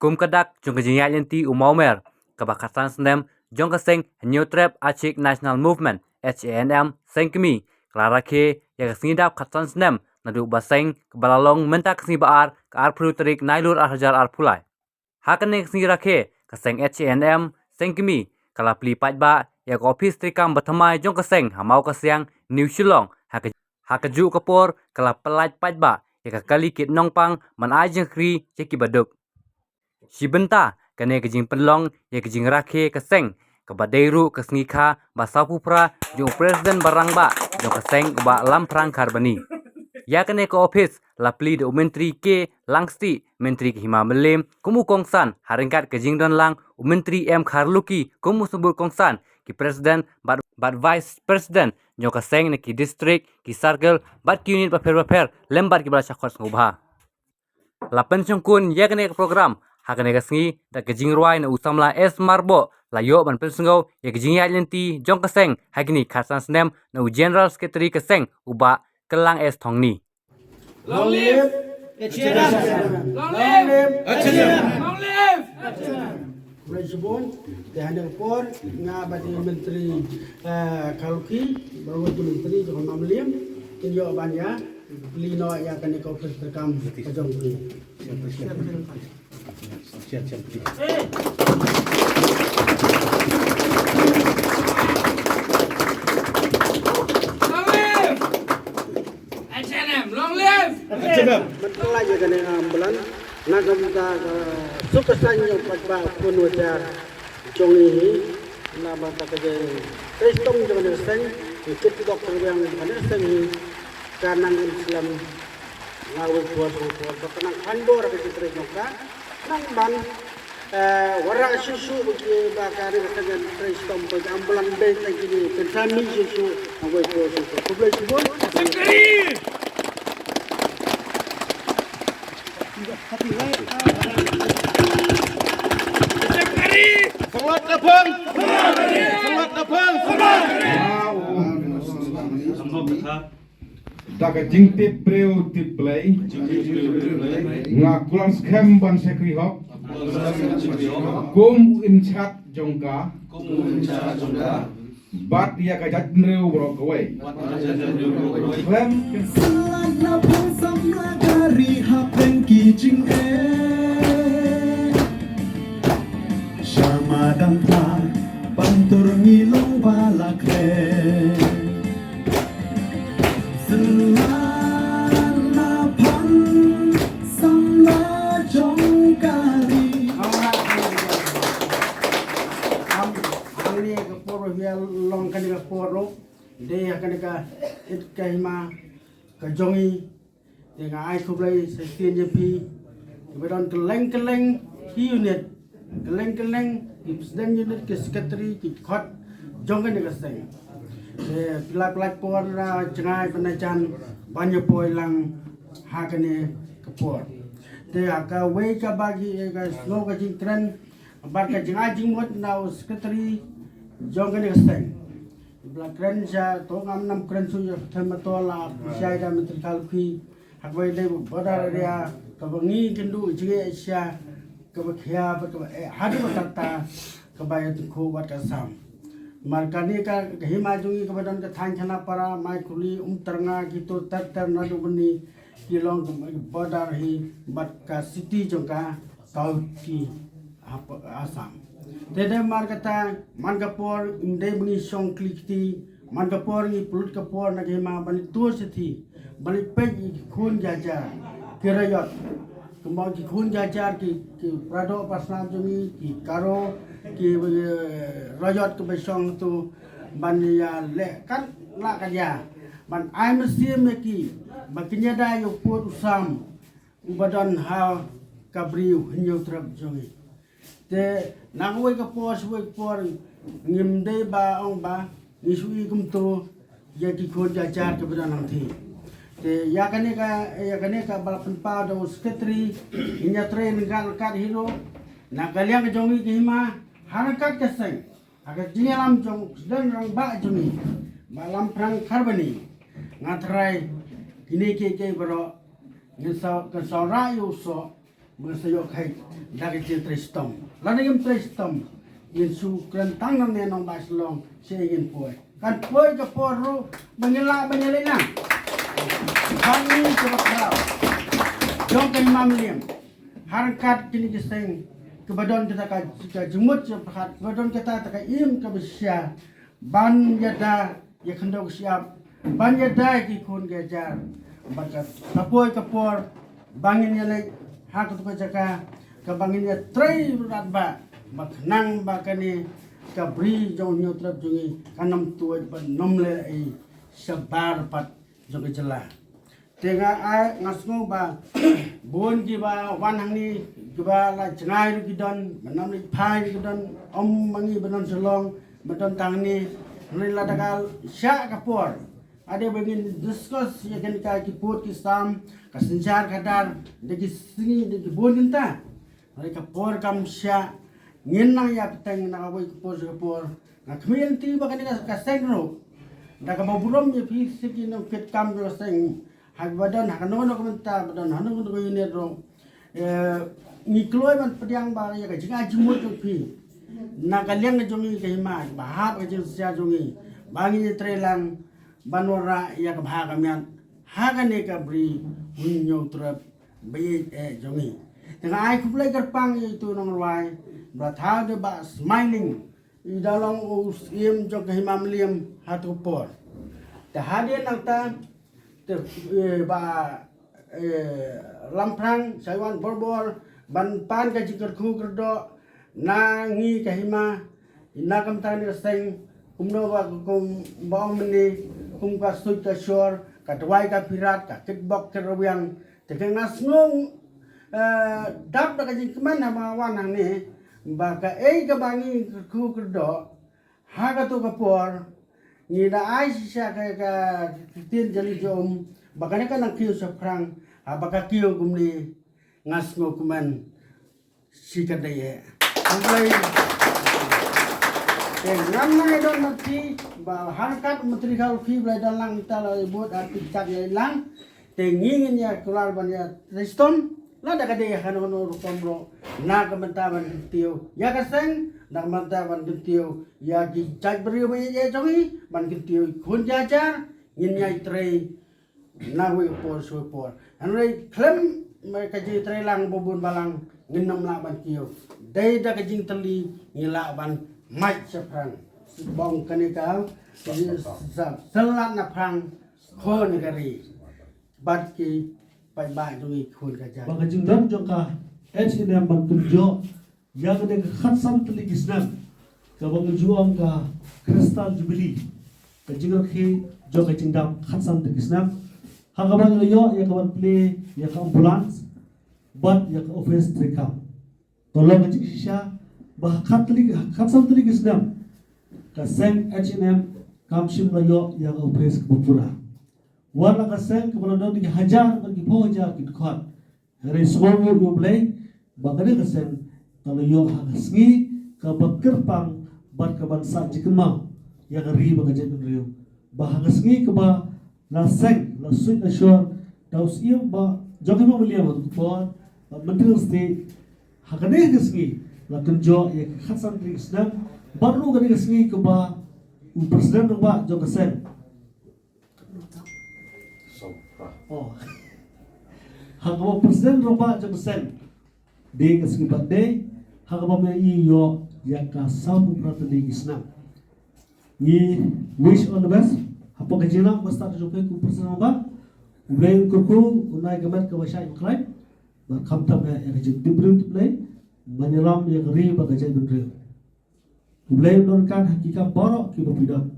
kum kadak jong kejingat yanti umaumer kabakatan sendem jong keseng New Trap Achik National Movement HANM sengkemi Clara K ya kesingidap katan sendem nadu baseng kebalalong menta kesing baar ke ar prutrik nailur arhajar ar pulai hakane kesingira ke keseng HANM sengkemi kala pli ba ya office trikam batamai jong keseng hamau kesyang New Shillong hakaju kapor kala pelat ba ya kali kit nongpang man ajeng kri ceki baduk Sibenta kane kejing penlong ya kejing rakhe keseng kebaderu kesngika basapu pra jong presiden barang ba jong keseng ba lam perang karbani ya kane ke office lapli de menteri ke langsti menteri ke hima melim kumu kongsan haringkat kejing don lang menteri M Kharluki kumu subur kongsan ki presiden bad vice president jong keseng ne ki district ki circle bad ki unit baper lembar ki bala chakhos ngubha lapen chungkun ya kane program hakane kasngi da kejing ruai na usamla es marbo layo ban pensungo ya kejing ya lenti jong keseng hakini khasan snem na general secretary keseng uba kelang es thongni Long live HANM! Long live HANM! Long live Rejibun dihadang por nga bati menteri Khalluki baru tu menteri John Mamliam tinjau banya lino yang akan dikopir terkam kajong ki Long live HANM! Long live betul aja kan ambulan nak kita sukasan yang patba pun wajar jong ini na bata kerja kristom jangan sen ikut dokter yang ada sen karena Islam ngawul buat tenang kandor ke kita juga nang ban warak susu bagi bakar dengan kristom bagi ambulan deh lagi ni kami susu ngawul buat susu kubla sibun Secretary! Secretary! Selamat datang. Selamat datang. Daga jingtip breu tip play. Ngakulang scam ban sekri hop. Kum inchat jongka. Bat ya kajat breu brok away. Klem. Selana pun samla dari hapen kijing Sharma dan pa bantur ngilong balak Selana pan samla jong kari Ini ke poro dia long kan ke poro dia akan ke hima ke jongi dengan ai kublai sekian jepi kemudian keleng unit keleng presiden unit ke secretary ke khot jong kan ke seng pelai por cengai penajan banyak poi lang hakane ke por dia ka we ka bagi ka snow ka jingkran bar ka cengai jingmot now secretary jong kan ke seng Black Ranger, tongam nam krensu ya thematola siai da menteri Khalluki hakwai dei bodar dia kabangi kendu jige asia kabakhia hadu batata kabaya tukho wat kasam markani ka hima jungi kabadan ka thang khana para mai kuli teranga gitu tar nadu bani kilong bodar hi bat ka city jongka kauki asam Dede markata mangapor inde bungi song klikti mangapor ni pulut kapor nagema bali tur sethi bali pej khun jajar kirayot kembang ki khun jajar ki prado pasna jumi ki karo ki rayot ke besong tu bania le kan la kaya ban ai mesti meki bakinya da yo pot usam ubadan ha kabriu hinyo trap jongi te nangoi ka pos woi por ngimde ba ong ba nisui kumto ya ki khon jajar ke bedanang thi te ya kane ka balapan pa do secretary inya train gal kat hero na kalian ke jongi ke hima harakat ke seng aga jingalam jong sedang rang ba jongi malam perang karbani ngatrai ini ke bro ngisau ke rayu so bersayok kai dari tristom. Lada yang tristom yin su kelentang nam nenong baslong saya ingin puai. Kan puai ke poru mengelak menyelena. Kami coba kau. Jom ke Imam Liam. Harkat kini keseng kebadan kita ka jemut cepat kebadan kita tak im ke besya ban yada ya kendok siap ban yada ki kun gajar bakat kapoi kapor bangin ya lek hak tu ka bangin ya trai berat ba baknang bakani ka bri jong nyu trap jungi kanam tuai ban nomle ai sabar pat jong jelah tengah ai ngasngo ba bon ki ba wan hang ni ki ba la jangai ru ki don manam ni phai ki don om mangi banon selong banon tang ni ni la dagal sya kapor ada begin discuss ya kan ka ki pot ki sam ka sinjar kadar de ki sini de ki bon kinta ai kapor kam sya nginang ya peteng na awai kapor na kmien ti ba kan ka sengro da ka baburom ye pi siki no kit kam ro seng hak badan hak no komentar badan hanu ko unit ro ni kloi man pediang ba ya ka jinga jimut ko pi na kaliang ke jongi ke ma bahap ke sia jongi bangi trelang banora ya ka bha ka mian ha ka ne ka bri hunyo trap be jongi tengah ai kuplai kerpang itu nomor wai ba tha de ba smiling i dalam usiem jok ke Imam Liam hatu por ta hadin nang ta ba lamprang saiwan borbor ban pan ka jikar khu kerdo na ngi ka hima ina kam ta ni seng kumno ba kum bong meni kum ka sut ka shor ka dwai ka pirat ka kickbox ka robiang te ka ngasnung dap da ka jik man ma wanang ni ba ka ei ka bangi khu kerdo ha ka tu ka por ni da ai sha ka tin jali jom bakane ka nang kiu sa prang baka kiu kumni ngasngo kuman sikat daya mulai ngamna don mati ba harkat menteri kal fi blai dalang tala buat arti cak lang tengingin ya keluar ban ya riston la da kade ya hanono rukomro na kamentaban tiu ya kaseng na kamentaban tiu ya ki cak beri ye jongi ban tiu kun jajar ngin nyai trei na wi por so por anrei klem mereka ji trelang bobon balang nginam la ban kiyo dai da kajing teli ngila ban mai seprang bong kanikal selat na prang khon gari bat ki pai ba jungi khon ka ja Baka jingdam joka H&M bang kunjo ya ka de khatsam tli gisnam ka bang juam ka Crystal Jubilee ka jingar khi joka jingdam khatsam tli gisnam hagabang yo ya ka play ya ka ambulance bat ya ka office trikam tolong ka jikisha bah khatsam tli gisnam ka seng H&M kamshim yo ya ka office kupura wala ka seng keberadaan di hajar bagi poja kit khot hari semua yo play bakade ka seng kalau yo hagasngi ka bakirpang bat ka bansa jikma ya ka ri bagaje riu bahagasngi ka ba la seng la suit ashore daus iam ba jogi mo liam ko por mental state hakade gasngi la tunjo ya khatsan tri islam baru ka gasngi ka ba presiden ba jogi sen oh hagaba presiden roba jogi sen de gasngi ba de hagaba me yo ya ka sabu pratali islam ni wish all the best apa kejina masta jope ku presiden ba ulai kurku unai gamat ka wasai klai ba khamtam ya kejin dibrin play menyelam ya geri ba gajai dundre ulai don kan hakika borok ki bapidon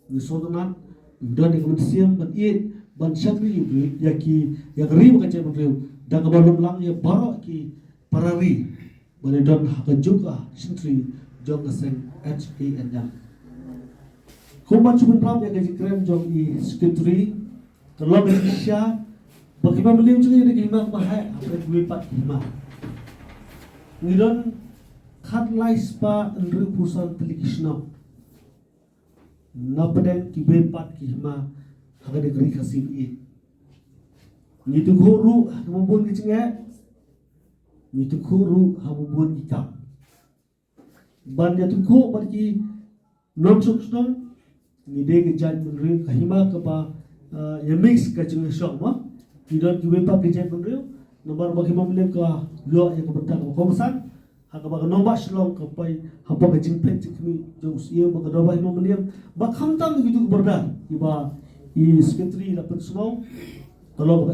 ni sodonan don ni kemensiam ban it ban syakri ya ki ya geri ba gajai dundre da ka balum lang ya borok ki parari bani don hakajuka sintri jong sen HANM kumba cubun ram ya gaji keren jong i secretary kalau Malaysia bagaimana beliau juga yang dikima bahaya apa dua pat lima ngidon kat lais pa enru pusan telikisno napeden kibe pat kima haga negeri kasih i ngitu guru mumpun kicingnya ni tu kuru habubun kita ban ya tu ko bagi non substan ni de ke jan menri kahima ke ba ya mix ke chung shop ma tidak ki pa ke jan menri nomor bagi mamle ka lo ya ke bentak ko komsan ha ka ba nomba shlong ka pai ha pa ke jing pet mi jo sie ba ka do ba mamle ba kham tam gitu berda iba i secretary dapat semua kalau ba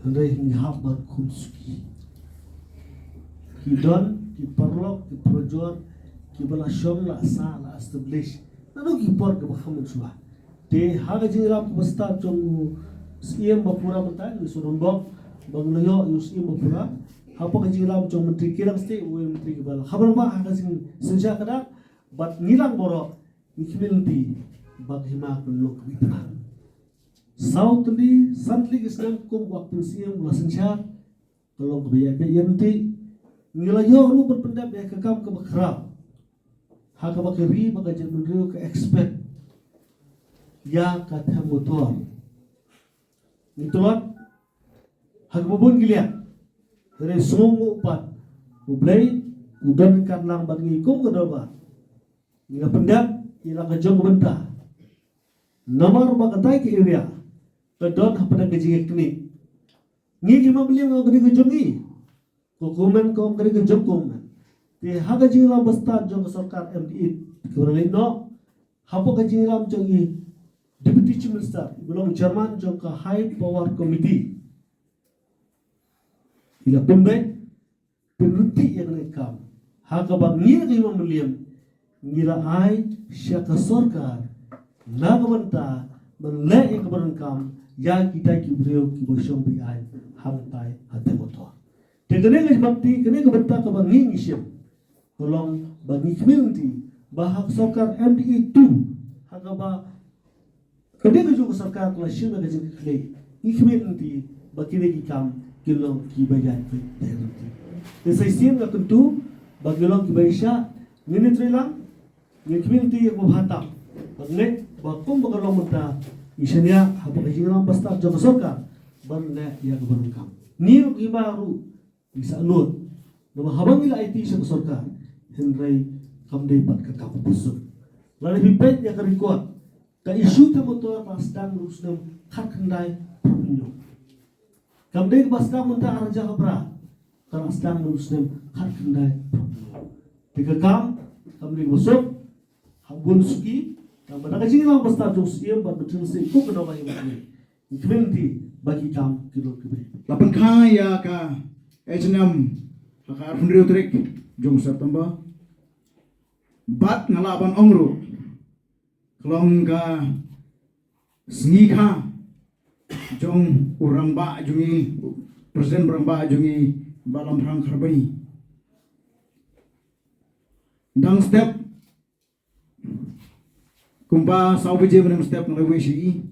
Henry ni hab ban kumski Kidon, ki perlok, ki projor, ki bala syom la sa la establish. Nano ki por ke bakam suah. Te haga jingram ke basta jong siem bapura mentai ni surun bok banglayo yu siem bapura. Apa ke jingram jong menteri kilang ste we menteri ke bala. Khabar ma haga jing senja kada bat nilang boro nikmilti bag hima kuluk bitna. Southly, Santli Islam kum waktu siem la senja kalau kebiaya yanti Ngilayo ru berpendap ya kekam ke bakrab. Haka bakri bagajan menriu ke expert. Ya kata motor. Nitolot hak bubun gilia. Dari sungu upat. Ublay udan kan lang bagi kum ke doba. Ngiga pendap ilang kejong benta. Nomor bagatai ke area. Kedon hapada kejing kini. Ngi mabeli ngagri kejongi. Hukuman kau kena kerja hukuman. Di haga jingram basta jong sarkar MDI. Kemudian no, apa kejingram jongi Deputy Chief Minister, belum Chairman jong ka High Power Committee. Ila pembe penuti yang nekam. Haga bang ngira kima meliam ngira ai syaka sarkar nagamanta menlek yang keberengkam ya kita kibriu kibosyong bi ai hangtai hate motor. Tekene ke bakti kene ke benta ke bangi ngisem tolong bagi community bahak sarkar MDE 2 hakaba kene ke juga sarkar kelas shima ke jeng klei ni community bagi lagi kam kilong ki bayan ke terti desai sim ke tentu bagi long ki baisha ni trilang ni community yang menghatam bagne bakum bagalong menta isanya haba ke jeng basta jong sarkar banne ya ke berengkam ni ki baru bisa nut nama habang ila IT sa sarkar henry kamday pat ka kapusod lari pipet ya karikuat ka isu ta motor pasdang rusdam khakndai propinyo kamday pasdang munta arja kabra ka pasdang rusdam khakndai propinyo tiga kamday busuk habun suki kamada ka jingang basta jos iem ba betul se ko kana ba ini community bagi kam kilo kibre Lapan kaya ka H&M haka arfundriu trik jong September bat ngalaban ongru kelong ka sngika jong urang ba jungi presiden urang ba jungi balam rang kharbani dang step kumpa saubije menem step ngalewe shi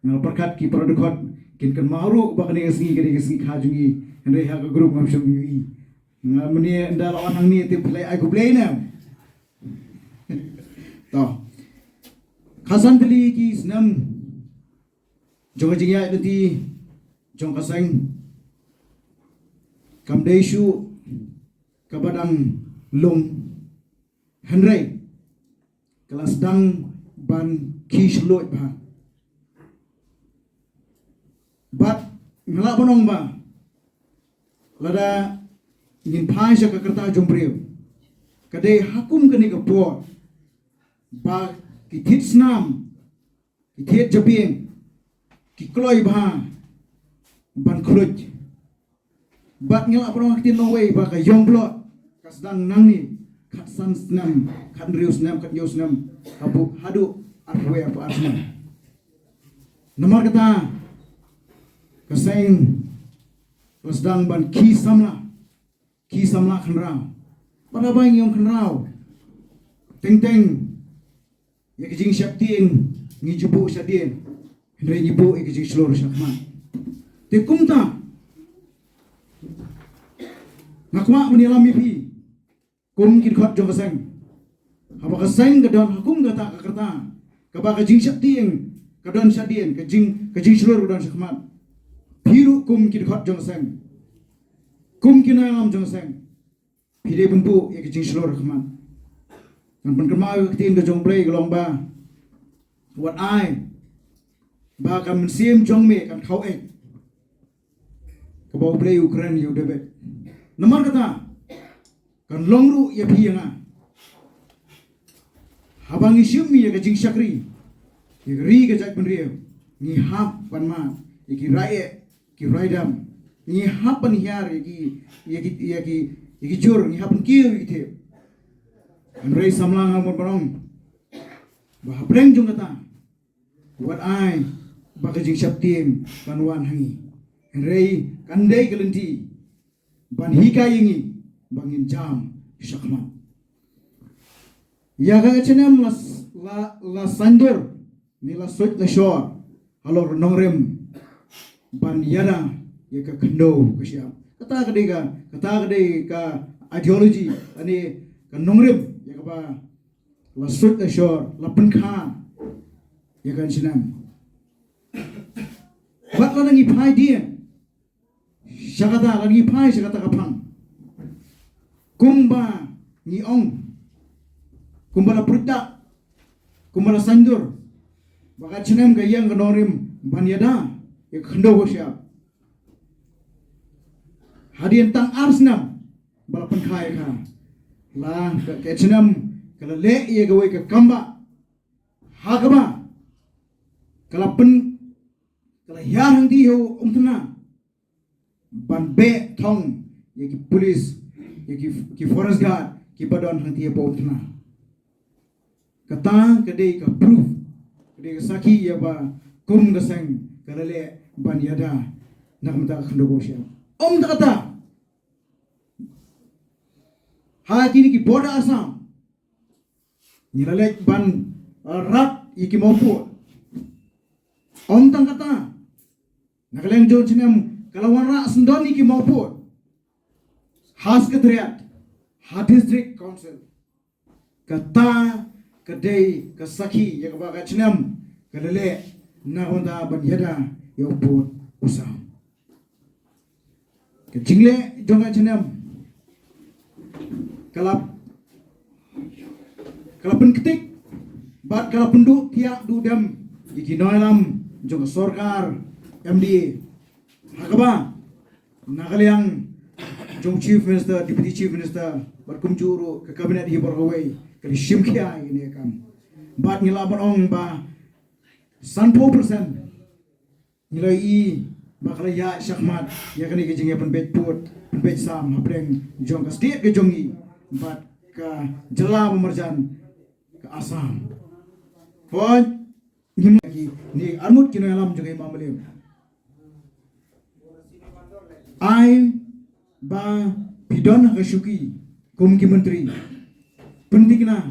ngal perkat ki produkot kin kan maru bakani sngi kene sngi khajungi Henry haka grup ngamsum yui ngamni nda lawan hang ni ti play aku play na to khasan tili ki snam jong jingya ti jong kasang kamdeshu kabadang lung Henry kelas dang ban kishlot ba bat ngala bonong ba lada ingin paisa ke kerta jombriu kadai hakum kene ke por ba ki thit snam ki thit japing ki kloi ba ban khluj bat ngel apro aktin no way ba ka yongblot kasdang nangni khatsan snam khandriu snam khat yo snam abu hadu arwe apa asma nomor kata kasain Pasdang ban ki samla khenrao pada bang yong khenrao teng ya kijing syaptin ngi jubu syadien hendrai nyibu kijing slor syakman te kumta ngakwa menilam mipi kum kin khot jong kasang haba kasang gadon hukum gata kakerta kaba kijing syaptin kadon syadien kijing slor gadon syakman Hiru kum kin khot jong sang kum kina am jong sang phide bunpu ek jing slor khman kan ban kama tin ga jong play long ba what I ba kan sim jong me kan khau ek ka ba play Ukraine yu debe namar kata kan longru ya phi nga habang isyum mi ga jing shakri ye ri ga jak ban rio ni hap ban ma ki rae ki raidam ni hapan hiar ki jur ni hapan kiu ite an rei samlang amor barong ba hapreng jung kata what I ba ka jing syaptim kan wan hangi an rei kan dei kelenti ban hika yingi bangin jam syakma ya ga chenem la sandur ni la sut la shor alor nongrem ban yara ye ka kendo ka siap kata kade ka ideology ani ka nongrem ye ka ba la sut ashor la penkha ye kan sinam wat la ngi phai dia shagata la ngi phai shagata ka phang kumba ni ong kumba la pruta kumba la sandur baka sinam ka yang ka nongrem ban yada ye kendo ka siap hadian tang arsnam balapan khai kha la ka chinam kala le ye gawe ka kamba hagaba kala pen kala yar handi ho umtna ban be thong ye ki police ye ki forest guard ki badon handi ye umtna kata kade ka proof kade ka saki ye ba kum ga sang kala le ban yada nakmata khando go sha kata ha kini ki border Assam nilalek ban rat iki mampu tang kata nakaleng jo chinem kalawan ra sendon iki mampu has kedriat ha district council kata kedai kasaki ya ka chinem kalale na onda ban yada yo pot usam ke jingle jonga chinem kalap penketik bat kalap penduk tiak du dam iki noilam jong sorkar MDA hakaba nakaliang jong chief minister deputy chief minister bat kumjuru ke kabinet hi borgawai kali shimkhia ini kam bat ngilaban ong ba 100% nilai i bakala ya syakmat ya kani ke jinge penbet put penbet sam hapreng jong ka state ke jongi bat ka jela memerjan ke Assam pon ni anut kino alam juga imam beliau ai ba pidon ka syuki kumki menteri pentingna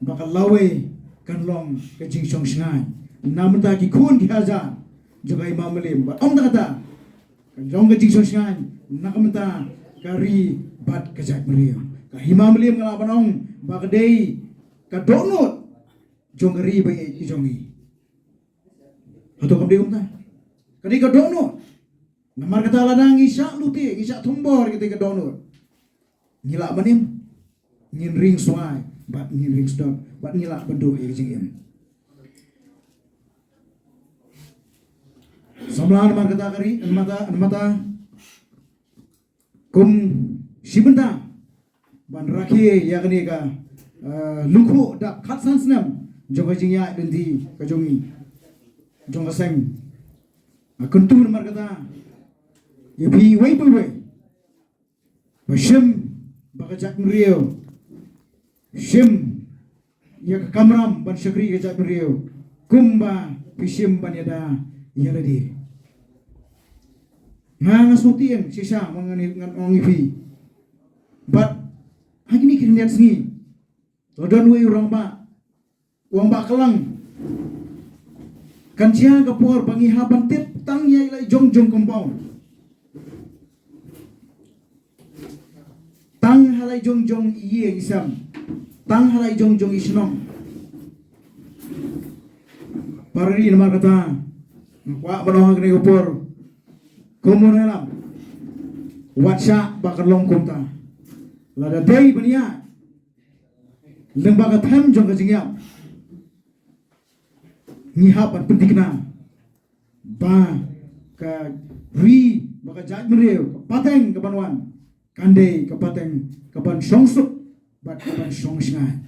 bakal lawe kan long ke jing song sngai namun ta ki khun ki haja juga imam beliau ba om kata kan long ke jing song sngai nakamta kari bat kejak beliau ka imam beliau ngalaban ong ba kedai ka donut jongri bai jongi atau kamdi umta kadi ka donut namar kata ladang isya luti isya tumbor kita ka donut ngila manim ngin ring sungai bat ngin ring stop bat ngila bendu e jingem samlan namar kata kari mata kum sibenta ban rakhi yakni ka lungkhu da khatsan snam jonga jingya dendi ka jongi jonga sang akuntu namar kata ye bi wei bashim bakajak mriyo shim ya kamram ban shakri ka jak mriyo kumba pishim ban yada yaladi nga sutien sisa mangani ngongi fi but hagini kiniat singi Lodon wei urang ba uang ba kelang kan cia kapor bangi haban tip tang yai lai jong compound tang halai jong iye isam tang halai jong isnom parari nama kata wa banoh kene kapor komun helam Watsha bakal long kumta. Lada day bania. Lembaga tham jong ka jingyap. Ngihap at pentikna. Ba ka ri baka jat mereu pateng ke banwan. Kande ke pateng ke ban songsuk bat ke ban songsingai.